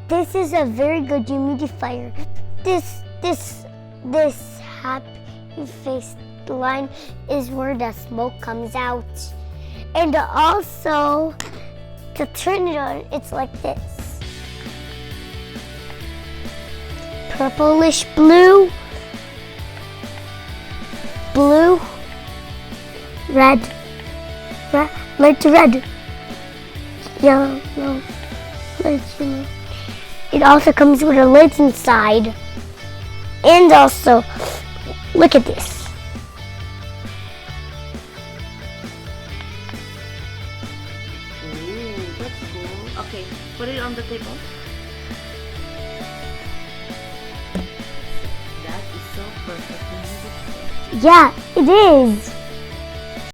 This is a very good humidifier. This happy face line is where the smoke comes out. And also, to turn it on, it's like this. Purplish blue, blue, red, light red, yellow, light yellow. It also comes with a lid inside. And also, look at this. Ooh, that's cool. Okay, put it on the table. That is so perfect. Yeah, it is.